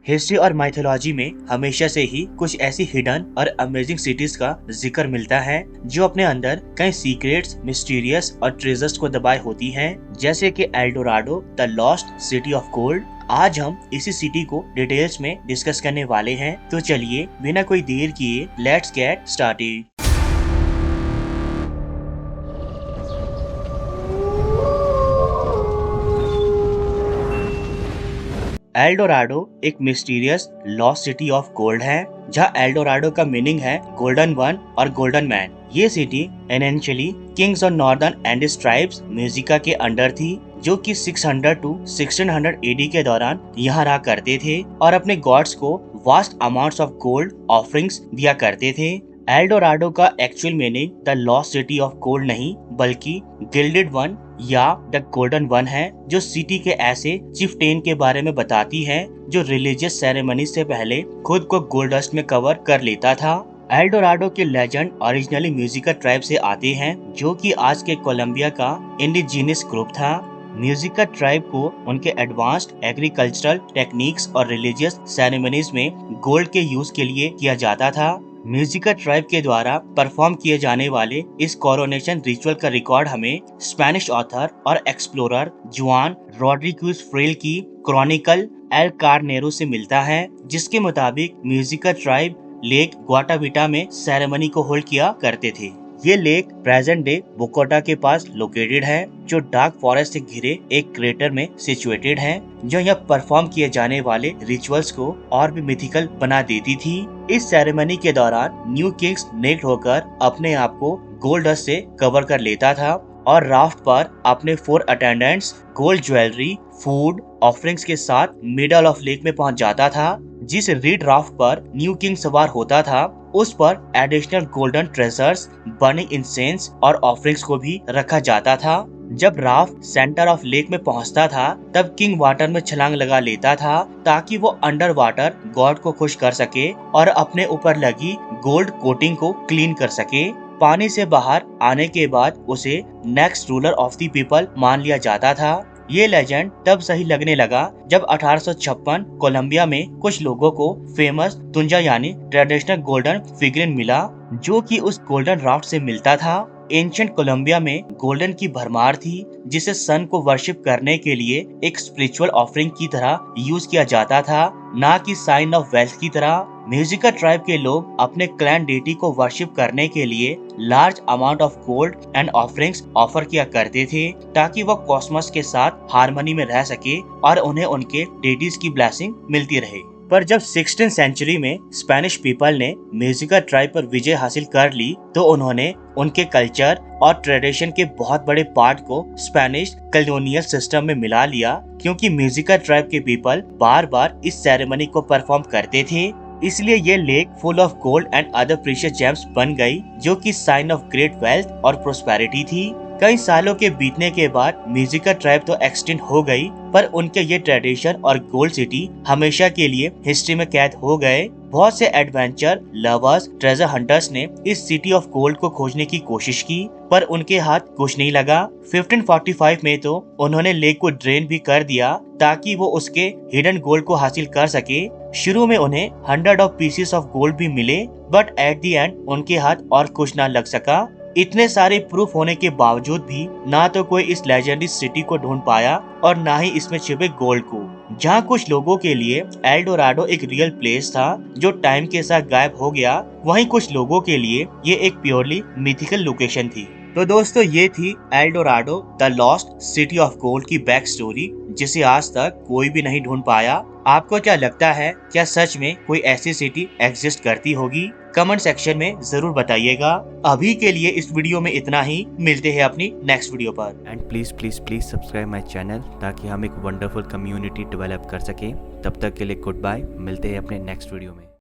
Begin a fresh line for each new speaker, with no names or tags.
History और mythology में हमेशा से ही कुछ ऐसी हिडन और अमेजिंग सिटीज का जिक्र मिलता है जो अपने अंदर कई सीक्रेट्स, मिस्टीरियस और ट्रेजर्स को दबाए होती हैं, जैसे कि L Dorado, the lost city of gold. आज हम इसी सिटी को डिटेल्स में डिस्कस करने वाले हैं, तो चलिए बिना कोई देर किए let's get started. El Dorado एक mysterious lost city of gold है, जहाँ एल डोराडो का मीनिंग है गोल्डन वन और गोल्डन मैन। ये city anciently kings of northern Andes tribes Muisca के अंडर थी, जो कि 600 to 1600 एडी के दौरान यहाँ रहा करते थे और अपने गॉड्स को vast amounts of gold offerings दिया करते थे। एल डोराडो का actual meaning the lost city of gold नहीं बल्कि गिल्डेड वन या द गोल्डन वन है, जो सिटी के ऐसे चिफ्टेन के बारे में बताती है जो रिलीजियस सेरेमनी से पहले खुद को गोल्ड डस्ट में कवर कर लेता था। एल डोराडो के लेजेंड ओरिजिनली म्यूजिका ट्राइब से आते हैं, जो कि आज के कोलंबिया का इंडिजीनियस ग्रुप था। म्यूजिका ट्राइब को उनके एडवांस्ड एग्रीकल्चरल टेक्निक्स और रिलीजियस सेरेमनीज में गोल्ड के यूज के लिए किया जाता था। म्यूजिका ट्राइब के द्वारा परफॉर्म किए जाने वाले इस कोरोनेशन रिचुअल का रिकॉर्ड हमें स्पेनिश ऑथर और एक्सप्लोरर जुआन रॉड्रिग्यूज फ्रेल की क्रॉनिकल एल कार्नेरो से मिलता है, जिसके मुताबिक म्यूजिका ट्राइब लेक ग्वाटाविटा में सेरेमनी को होल्ड किया करते थे। ये लेक प्रेजेंट डे बोकोटा के पास लोकेटेड है, जो डार्क फॉरेस्ट से घिरे एक क्रेटर में सिचुएटेड है, जो यहाँ परफॉर्म किए जाने वाले रिचुअल्स को और भी मिथिकल बना देती थी। इस सेरेमनी के दौरान न्यू किंग्स नेक्ड होकर अपने आप को गोल्ड डस्ट से कवर कर लेता था और राफ्ट पर अपने 4 attendants gold jewellery, food, offerings के साथ मिडल ऑफ लेक में पहुंच जाता था। जिस रीड राफ्ट पर न्यू किंग सवार होता था, उस पर additional golden treasures, burning incense और ऑफरिंग्स को भी रखा जाता था। जब राफ्ट सेंटर ऑफ लेक में पहुंचता था, तब किंग वाटर में छलांग लगा लेता था ताकि वो अंडर वाटर गॉड को खुश कर सके और अपने ऊपर लगी गोल्ड कोटिंग को क्लीन कर सके। पानी से बाहर आने के बाद उसे next ruler of the people मान लिया जाता था। ये लेजेंड तब सही लगने लगा जब 1856 कोलंबिया में कुछ लोगों को फेमस तुंजा यानी ट्रेडिशनल गोल्डन फिगरिन मिला, जो कि उस गोल्डन राफ्ट से मिलता था। एंशिएंट कोलंबिया में गोल्डन की भरमार थी, जिसे सन को वर्शिप करने के लिए एक स्पिरिचुअल ऑफरिंग की तरह यूज किया जाता था, ना कि साइन ऑफ वेल्थ की तरह। म्यूजिका ट्राइब के लोग अपने क्लैन डेटी को वर्शिप करने के लिए large amount of gold and offerings offer किया करते थे, ताकि वो कॉस्मोस के साथ हार्मनी में रह सके और उन्हें उनके डेटीज की ब्लेसिंग मिलती रहे। पर जब 16th सेंचुरी में स्पेनिश पीपल ने म्यूजिका ट्राइब पर विजय हासिल कर ली, तो उन्होंने उनके कल्चर और ट्रेडिशन के बहुत बड़े पार्ट को स्पेनिश कॉलोनियल सिस्टम में मिला लिया, क्योंकि म्यूजिका ट्राइब के पीपल बार बार इस सेरेमनी को परफॉर्म करते थे। इसलिए ये lake full of gold and other precious James बन गई, जो कि साइन ऑफ ग्रेट वेल्थ और प्रोस्पेरिटी थी। कई सालों के बीतने के बाद म्यूजिका ट्राइब तो एक्सटिंक्ट हो गई, पर उनके ये ट्रेडिशन और गोल्ड सिटी हमेशा के लिए हिस्ट्री में कैद हो गए। बहुत से एडवेंचर लवर्स, ट्रेजर हंटर्स ने इस सिटी ऑफ गोल्ड को खोजने की कोशिश की, पर उनके हाथ कुछ नहीं लगा। 1545 में तो उन्होंने लेक को ड्रेन भी कर दिया ताकि वो उसके हिडन गोल्ड को हासिल कर सके। शुरू में उन्हें 100 ऑफ पीसेस ऑफ गोल्ड भी मिले, बट एट द एंड उनके हाथ और कुछ ना लग सका। इतने सारे प्रूफ होने के बावजूद भी ना तो कोई इस लेजेंडरी सिटी को ढूंढ पाया और ना ही इसमें छिपे गोल्ड को। जहाँ कुछ लोगों के लिए एल डोराडो एक रियल प्लेस था जो टाइम के साथ गायब हो गया, वहीं कुछ लोगों के लिए ये एक प्योरली मिथिकल लोकेशन थी। तो दोस्तों, ये थी L Dorado the lost city of gold की बैक स्टोरी, जिसे आज तक कोई भी नहीं ढूंढ पाया। आपको क्या लगता है, क्या सच में कोई ऐसी सिटी एग्जिस्ट करती होगी? कमेंट सेक्शन में जरूर बताइएगा। अभी के लिए इस वीडियो में इतना ही, मिलते हैं अपनी नेक्स्ट वीडियो पर।
And please please please subscribe my channel, ताकि हम एक वंडरफुल कम्युनिटी डेवलप कर सकें। तब तक के लिए गुड बाय, मिलते हैं अपने नेक्स्ट वीडियो में।